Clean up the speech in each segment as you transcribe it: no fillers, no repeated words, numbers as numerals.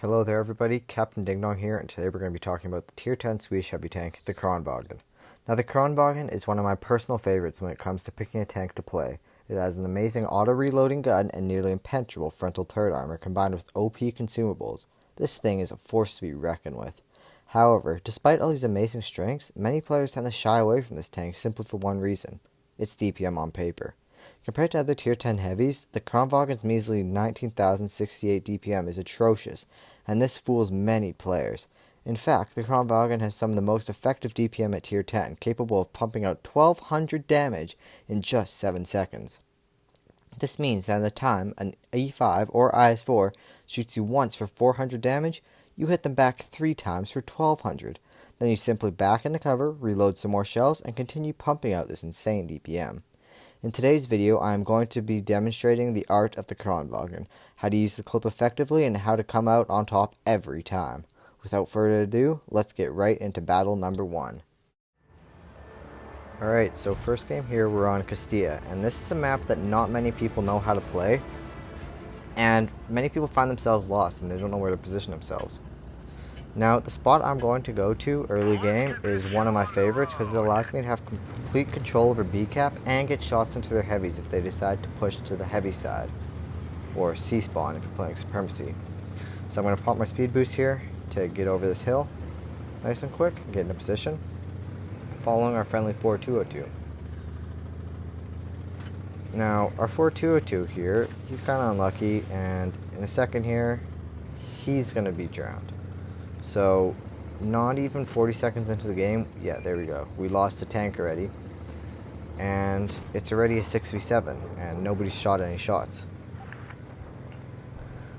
Hello there everybody, Captain Ding Dong here, and today we're going to be talking about the Tier 10 Swedish heavy tank, the Kranvagn. Now the Kranvagn is one of my personal favorites when it comes to picking a tank to play. It has an amazing auto-reloading gun and nearly impenetrable frontal turret armor combined with OP consumables. This thing is a force to be reckoned with. However, despite all these amazing strengths, many players tend to shy away from this tank simply for one reason: its DPM on paper. Compared to other Tier 10 heavies, the Kranvagn's measly 19,068 DPM is atrocious, and this fools many players. In fact, the Kranvagn has some of the most effective DPM at Tier 10, capable of pumping out 1,200 damage in just 7 seconds. This means that at the time an E5 or IS-4 shoots you once for 400 damage, you hit them back 3 times for 1,200. Then you simply back into cover, reload some more shells, and continue pumping out this insane DPM. In today's video, I am going to be demonstrating the art of the Kranvagn, how to use the clip effectively, and how to come out on top every time. Without further ado, let's get right into battle number 1. Alright, so first game here, we're on Castilla, and this is a map that not many people know how to play, and many people find themselves lost and they don't know where to position themselves. Now, the spot I'm going to go to early game is one of my favorites because it allows me to have complete control over B-cap and get shots into their heavies if they decide to push to the heavy side, or C-spawn if you're playing Supremacy. So I'm going to pump my speed boost here to get over this hill nice and quick and get into position, following our friendly 4202. Now, our 4202 here, he's kind of unlucky, and in a second here, he's going to be drowned. So, not even 40 seconds into the game, yeah, there we go. We lost a tank already, and it's already a 6v7, and nobody's shot any shots.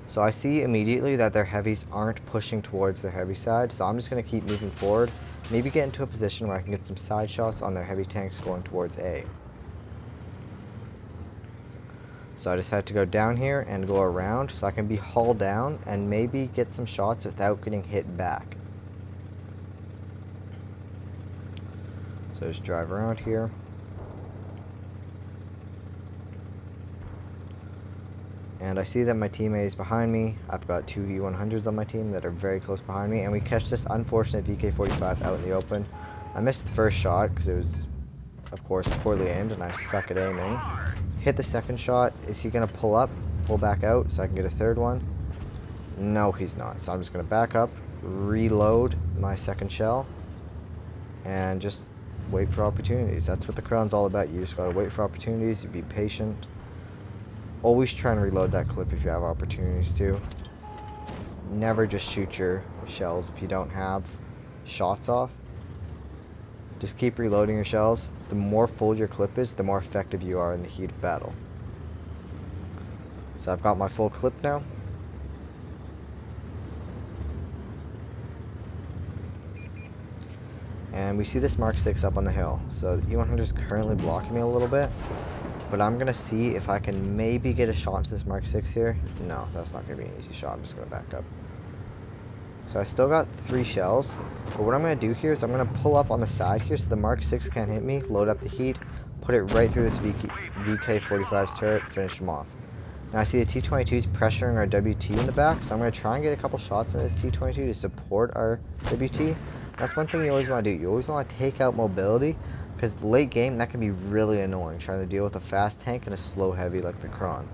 So I see immediately that their heavies aren't pushing towards their heavy side, so I'm just going to keep moving forward, maybe get into a position where I can get some side shots on their heavy tanks going towards A. So I decided to go down here and go around so I can be hauled down and maybe get some shots without getting hit back. So just drive around here. And I see that my teammate is behind me. I've got 2 E100s on my team that are very close behind me, and we catch this unfortunate VK-45 out in the open. I missed the first shot because it was, of course, poorly aimed and I suck at aiming. Hit the second shot. Is he going to pull back out so I can get a third one? No, he's not. So I'm just going to back up, reload my second shell, and just wait for opportunities. That's what the Kran's all about. You just got to wait for opportunities, you be patient. Always try and reload that clip if you have opportunities to. Never just shoot your shells if you don't have shots off. Just keep reloading your shells. The more full your clip is, the more effective you are in the heat of battle. So I've got my full clip now. And we see this Mark 6 up on the hill. So the E100 is currently blocking me a little bit. But I'm going to see if I can maybe get a shot into this Mark 6 here. No, that's not going to be an easy shot. I'm just going to back up. So I still got 3 shells, but what I'm going to do here is I'm going to pull up on the side here so the Mark 6 can't hit me, load up the heat, put it right through this VK-45's turret, finish him off. Now I see the T-22's pressuring our WT in the back, so I'm going to try and get a couple shots in this T-22 to support our WT. That's one thing you always want to do. You always want to take out mobility, because the late game, that can be really annoying, trying to deal with a fast tank and a slow heavy like the Kran.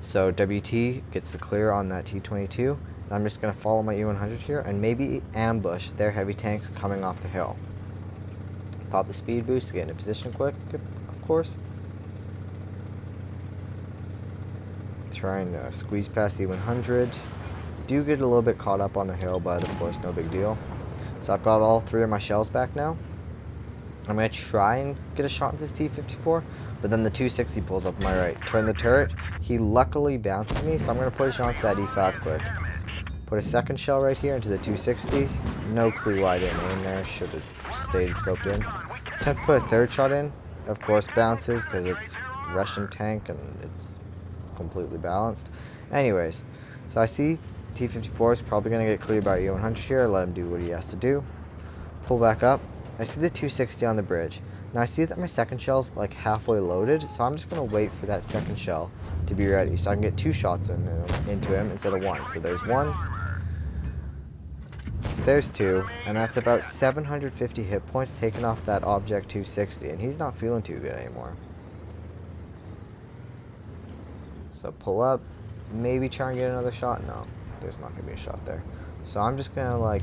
So WT gets the clear on that T-22. I'm just going to follow my E100 here and maybe ambush their heavy tanks coming off the hill. Pop the speed boost to get into position quick, of course. Try and squeeze past the E100. Do get a little bit caught up on the hill, but of course no big deal. So I've got all 3 of my shells back now. I'm going to try and get a shot into this T-54, but then the 260 pulls up on my right. Turn the turret. He luckily bounces me, so I'm going to push onto that E5 quick. Put a second shell right here into the 260. No clue why I didn't aim there. Should have stayed scoped in. Attempt to put a third shot in. Of course bounces because it's Russian tank and it's completely balanced. Anyways, so I see T-54 is probably going to get cleared by E100 here. Let him do what he has to do. Pull back up. I see the 260 on the bridge. Now I see that my second shell's like halfway loaded, so I'm just going to wait for that second shell to be ready so I can get 2 shots into him instead of 1. So there's 1, there's 2, and that's about 750 hit points taken off that object 260, and he's not feeling too good anymore. So pull up, maybe try and get another shot. No, there's not going to be a shot there. So I'm just going to like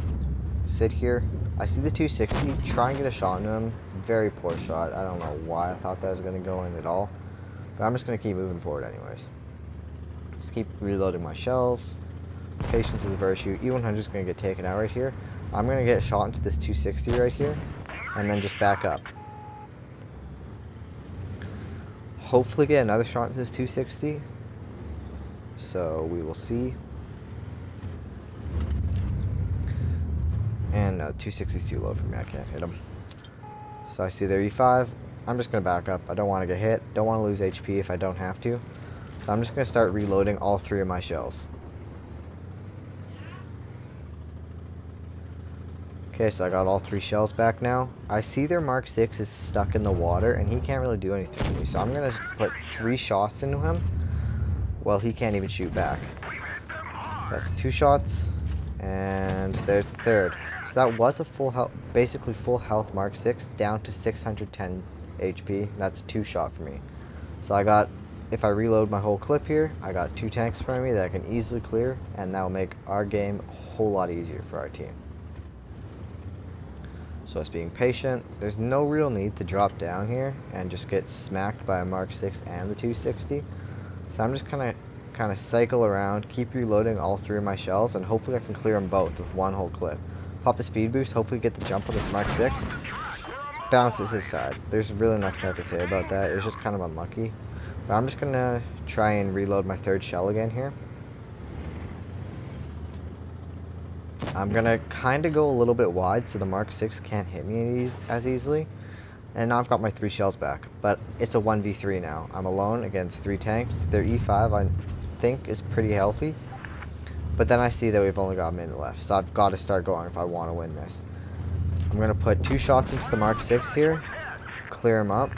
sit here. I see the 260, try and get a shot into him. Very poor shot. I don't know why I thought that was going to go in at all. But I'm just going to keep moving forward anyways. Just keep reloading my shells. Patience is a virtue. E100 is going to get taken out right here. I'm going to get a shot into this 260 right here. And then just back up. Hopefully get another shot into this 260. So we will see. And no, 260 is too low for me. I can't hit him. So I see their E5. I'm just going to back up. I don't want to get hit. Don't want to lose HP if I don't have to. So I'm just going to start reloading all 3 of my shells. Okay, so I got all 3 shells back now. I see their Mark 6 is stuck in the water, and he can't really do anything to me. So I'm going to put 3 shots into him. Well, he can't even shoot back. That's 2 shots, and there's the 3rd. So that was a full health, basically full health Mark 6 down to 610 HP. That's a 2 shot for me. So I got, if I reload my whole clip here, I got 2 tanks in front of me that I can easily clear, and that will make our game a whole lot easier for our team. So it's being patient. There's no real need to drop down here and just get smacked by a Mark 6 and the 260. So I'm just kind of cycle around, keep reloading all 3 of my shells, and hopefully I can clear them both with 1 whole clip. Pop the speed boost, hopefully get the jump on this Mark 6. Bounces his side. There's really nothing I can say about that. It was just kind of unlucky. But I'm just going to try and reload my 3rd shell again here. I'm going to kind of go a little bit wide so the Mark 6 can't hit me as easily. And now I've got my 3 shells back. But it's a 1v3 now. I'm alone against 3 tanks. Their E5 I think is pretty healthy. But then I see that we've only got a minute left. So I've got to start going if I want to win this. I'm going to put 2 shots into the Mark 6 here. Clear him up.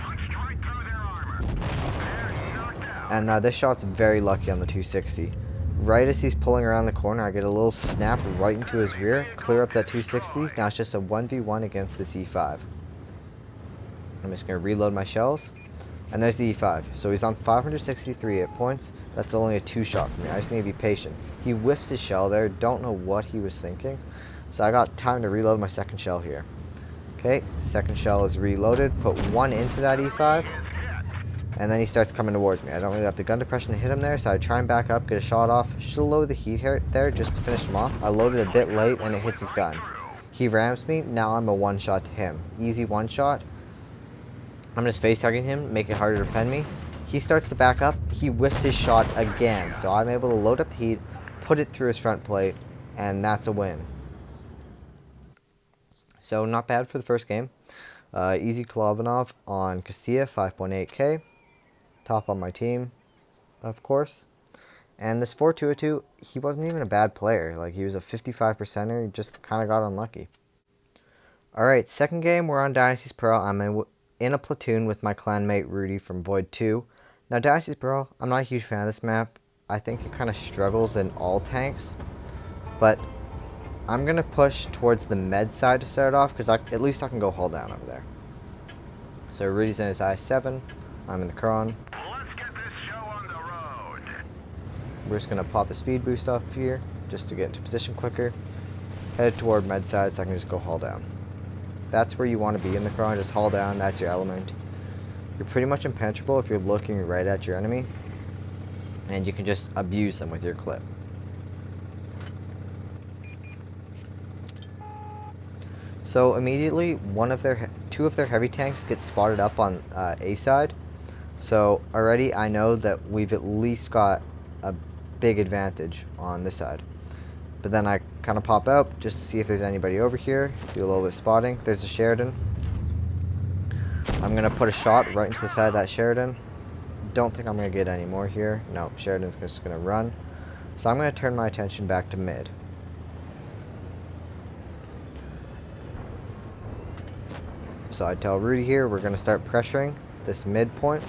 And this shot's very lucky on the 260. Right as he's pulling around the corner, I get a little snap right into his rear. Clear up that 260. Now it's just a 1v1 against this E5. I'm just going to reload my shells. And there's the E5. So he's on 563 hit points. That's only a 2 shot for me. I just need to be patient. He whiffs his shell there. Don't know what he was thinking. So I got time to reload my 2nd shell here. Okay, 2nd shell is reloaded. Put 1 into that E5. And then he starts coming towards me. I don't really have the gun depression to hit him there, so I try and back up, get a shot off. Should load the heat here there just to finish him off. I loaded a bit late and it hits his gun. He rams me. Now I'm a 1 shot to him. Easy 1 shot. I'm just face hugging him, make it harder to pen me. He starts to back up. He whiffs his shot again. So I'm able to load up the heat, put it through his front plate, and that's a win. So not bad for the first game. Easy Kolobanov on Castilla, 5.8k. Top on my team, of course. And this 4-2-2, he wasn't even a bad player. Like, he was a 55%er. He just kind of got unlucky. Alright, second game, we're on Dynasty's Pearl. I'm in a platoon with my clanmate Rudy from Void 2. Now, Dynasty's Pearl, I'm not a huge fan of this map. I think it kind of struggles in all tanks. But I'm going to push towards the med side to start off, because at least I can go hull down over there. So Rudy's in his I-7. I'm in the Kron. Let's get this show on the road. We're just going to pop the speed boost off here, just to get into position quicker. Headed toward med side so I can just go hull down. That's where you want to be in the Kron, just hull down, that's your element. You're pretty much impenetrable if you're looking right at your enemy. And you can just abuse them with your clip. So immediately, two of their heavy tanks get spotted up on A side. So already I know that we've at least got a big advantage on this side. But then I kind of pop out just to see if there's anybody over here. Do a little bit of spotting. There's a Sheridan. I'm going to put a shot right into the side of that Sheridan. Don't think I'm going to get any more here. No, Sheridan's just going to run. So I'm going to turn my attention back to mid. So I tell Rudy here, we're going to start pressuring this midpoint.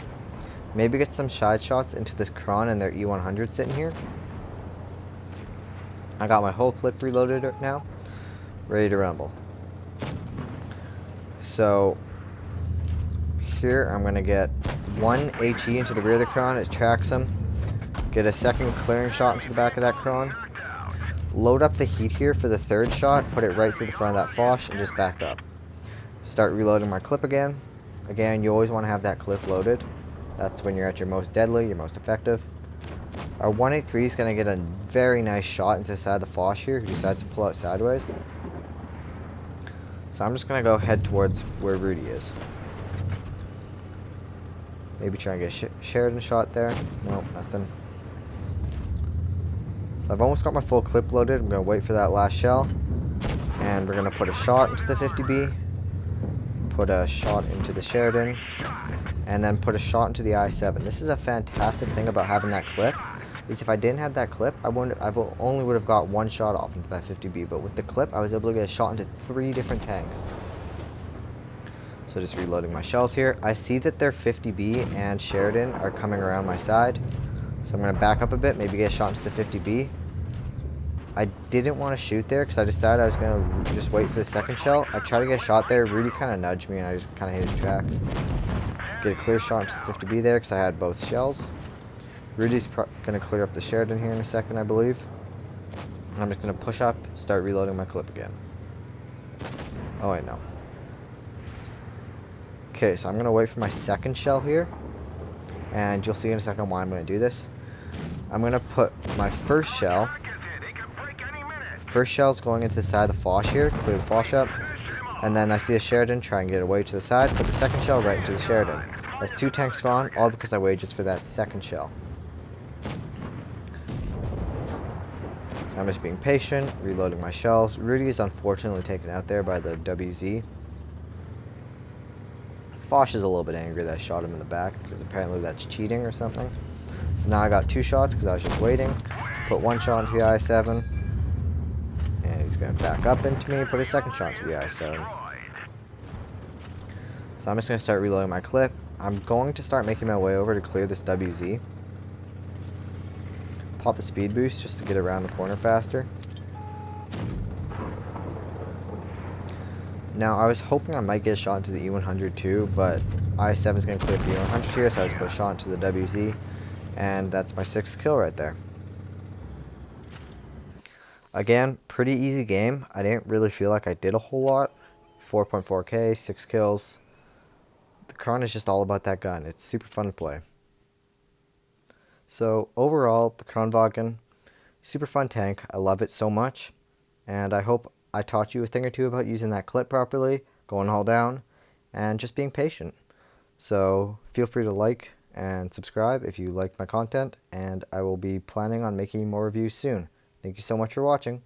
Maybe get some side shots into this Kron and their E100 sitting here. I got my whole clip reloaded now, ready to rumble. So here I'm going to get one HE into the rear of the Kron, it tracks him. Get a second clearing shot into the back of that Kron. Load up the heat here for the third shot, put it right through the front of that Foch, and just back up. Start reloading my clip again. Again, you always want to have that clip loaded. That's when you're at your most deadly, your most effective. Our 183 is going to get a very nice shot into the side of the Foch here, who decides to pull out sideways. So I'm just going to go head towards where Rudy is. Maybe try and get Sheridan shot there. Nope, nothing. So I've almost got my full clip loaded. I'm going to wait for that last shell. And we're going to put a shot into the 50B. Put a shot into the Sheridan. And then put a shot into the I7. This is a fantastic thing about having that clip. Is if I didn't have that clip, I only would have got one shot off into that 50B. But with the clip, I was able to get a shot into 3 different tanks. So just reloading my shells here. I see that their 50B and Sheridan are coming around my side. So I'm going to back up a bit, maybe get a shot into the 50B. I didn't want to shoot there because I decided I was going to just wait for the second shell. I tried to get a shot there. Rudy kind of nudged me and I just kind of hit his tracks. Get a clear shot into the 50B there because I had both shells. Rudy's going to clear up the Sheridan here in a second, I believe. And I'm just going to push up, start reloading my clip again. Oh, wait, no. Okay, so I'm going to wait for my second shell here. And you'll see in a second why I'm going to do this. I'm going to put my first shell. First shell's going into the side of the Foch here, clear the Foch up. And then I see a Sheridan, try and get away to the side, put the second shell right into the Sheridan. That's 2 tanks gone, all because I waited just for that second shell. I'm just being patient, reloading my shells. Rudy is unfortunately taken out there by the WZ. Foch is a little bit angry that I shot him in the back, because apparently that's cheating or something. So now I got 2 shots because I was just waiting. Put 1 shot into the I7. And he's going to back up into me, put a second shot to the I7. So I'm just going to start reloading my clip. I'm going to start making my way over to clear this WZ. Pop the speed boost just to get around the corner faster. Now I was hoping I might get a shot into the E100 too, but I7 is going to clear up the E100 here, so I just put a shot into the WZ. And that's my 6th kill right there. Again, pretty easy game. I didn't really feel like I did a whole lot. 4.4k, 6 kills. The Kron is just all about that gun. It's super fun to play. So overall, the Kranvagn, super fun tank. I love it so much. And I hope I taught you a thing or two about using that clip properly, going all down, and just being patient. So feel free to like and subscribe if you like my content, and I will be planning on making more reviews soon. Thank you so much for watching.